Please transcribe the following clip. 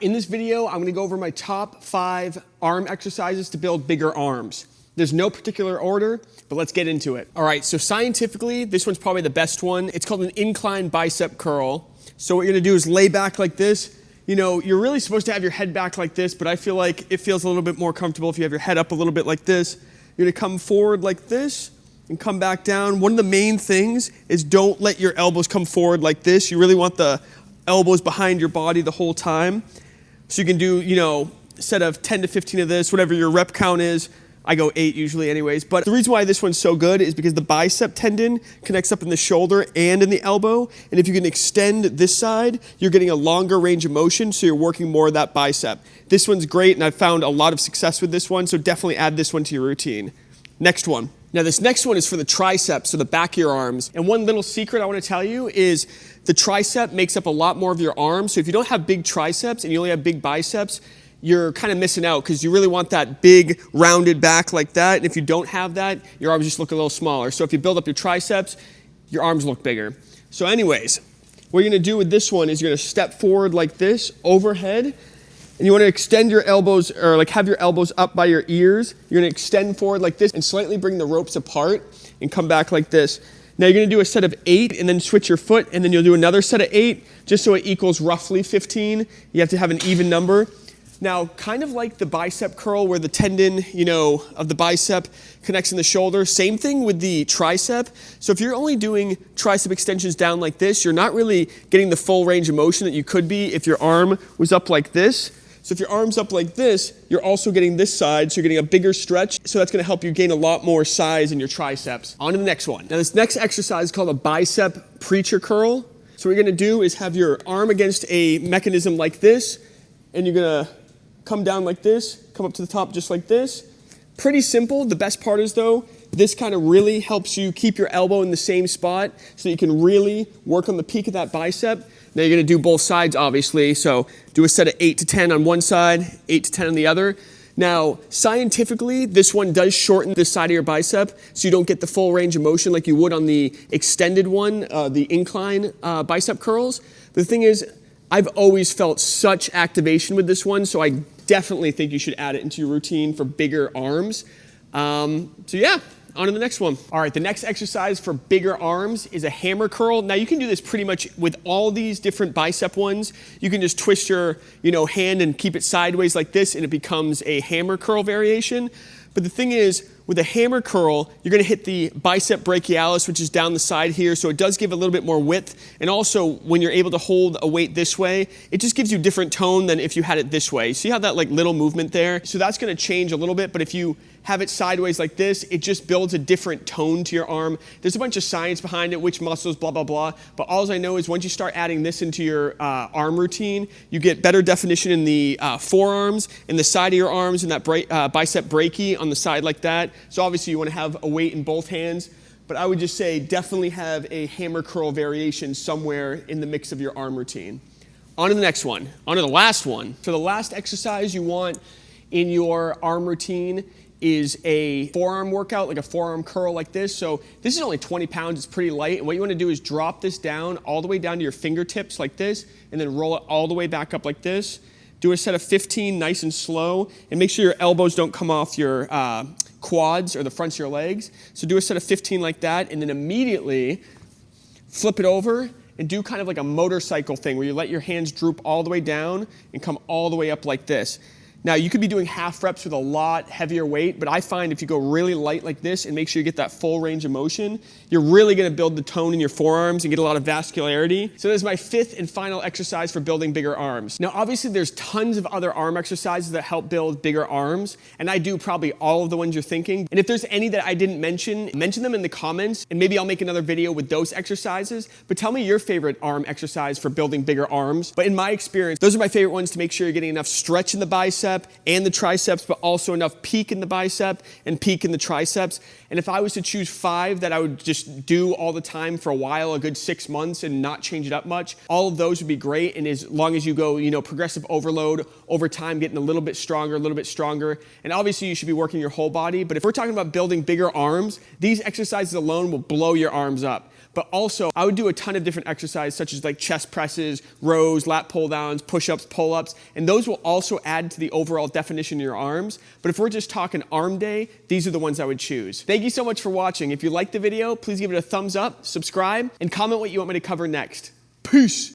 In this video, I'm gonna go over my top 5 arm exercises to build bigger arms. There's no particular order, but let's get into it. All right, so scientifically, this one's probably the best one. It's called an incline bicep curl. So what you're gonna do is lay back like this. You know, you're really supposed to have your head back like this, but I feel like it feels a little bit more comfortable if you have your head up a little bit like this. You're gonna come forward like this and come back down. One of the main things is don't let your elbows come forward like this. You really want the elbows behind your body the whole time. So you can do, a set of 10 to 15 of this, whatever your rep count is. I go 8 usually anyways. But the reason why this one's so good is because the bicep tendon connects up in the shoulder and in the elbow. And if you can extend this side, you're getting a longer range of motion, so you're working more of that bicep. This one's great, and I've found a lot of success with this one, so definitely add this one to your routine. Next one. Now this next one is for the triceps, so the back of your arms. And one little secret I want to tell you is the tricep makes up a lot more of your arm. So if you don't have big triceps and you only have big biceps, you're kind of missing out because you really want that big rounded back like that. And if you don't have that, your arms just look a little smaller. So if you build up your triceps, your arms look bigger. So anyways, what you're going to do with this one is you're going to step forward like this, overhead. And you want to extend your elbows, or like have your elbows up by your ears. You're going to extend forward like this and slightly bring the ropes apart and come back like this. Now you're going to do a set of 8 and then switch your foot, and then you'll do another set of 8 just so it equals roughly 15. You have to have an even number. Now, kind of like the bicep curl where the tendon, of the bicep connects in the shoulder, same thing with the tricep. So if you're only doing tricep extensions down like this, you're not really getting the full range of motion that you could be if your arm was up like this. So if your arm's up like this, you're also getting this side, so you're getting a bigger stretch. So that's gonna help you gain a lot more size in your triceps. On to the next one. Now this next exercise is called a bicep preacher curl. So what you're gonna do is have your arm against a mechanism like this, and you're gonna come down like this, come up to the top just like this. Pretty simple. The best part is though, this kind of really helps you keep your elbow in the same spot so you can really work on the peak of that bicep. Now you're going to do both sides obviously, so do a set of 8 to 10 on one side, 8 to 10 on the other. Now scientifically, this one does shorten this side of your bicep so you don't get the full range of motion like you would on the extended one, the incline bicep curls. But the thing is, I've always felt such activation with this one, so I definitely think you should add it into your routine for bigger arms. So yeah, on to the next one. All right, the next exercise for bigger arms is a hammer curl. Now you can do this pretty much with all these different bicep ones. You can just twist your hand and keep it sideways like this, and it becomes a hammer curl variation. But the thing is, with a hammer curl, you're going to hit the bicep brachialis, which is down the side here, so it does give a little bit more width. And also, when you're able to hold a weight this way, it just gives you different tone than if you had it this way. See how that little movement there? So that's going to change a little bit, but if you have it sideways like this, it just builds a different tone to your arm. There's a bunch of science behind it, which muscles, blah, blah, blah. But all I know is once you start adding this into your arm routine, you get better definition in the forearms, in the side of your arms, and that bicep brachii on the side like that. So obviously you want to have a weight in both hands, but I would just say definitely have a hammer curl variation somewhere in the mix of your arm routine. On to the next one, on to the last one. So the last exercise you want in your arm routine is a forearm workout, like a forearm curl like this. So this is only 20 pounds, it's pretty light. And what you want to do is drop this down all the way down to your fingertips like this, and then roll it all the way back up like this. Do a set of 15 nice and slow, and make sure your elbows don't come off your quads or the fronts of your legs. So do a set of 15 like that, and then immediately flip it over and do kind of like a motorcycle thing where you let your hands droop all the way down and come all the way up like this. Now, you could be doing half reps with a lot heavier weight, but I find if you go really light like this and make sure you get that full range of motion, you're really going to build the tone in your forearms and get a lot of vascularity. So this is my 5th and final exercise for building bigger arms. Now, obviously, there's tons of other arm exercises that help build bigger arms, and I do probably all of the ones you're thinking. And if there's any that I didn't mention them in the comments, and maybe I'll make another video with those exercises. But tell me your favorite arm exercise for building bigger arms. But in my experience, those are my favorite ones to make sure you're getting enough stretch in the bicep, bicep and the triceps, but also enough peak in the bicep and peak in the triceps. And if I was to choose 5 that I would just do all the time for a while, a good 6 months, and not change it up much, all of those would be great. And as long as you go, progressive overload over time, getting a little bit stronger. And obviously you should be working your whole body. But if we're talking about building bigger arms, these exercises alone will blow your arms up. But also, I would do a ton of different exercises such as like chest presses, rows, lat pull downs, push-ups, pull-ups, and those will also add to the overall definition of your arms. But if we're just talking arm day, these are the ones I would choose. Thank you so much for watching. If you liked the video, please give it a thumbs up, subscribe, and comment what you want me to cover next. Peace.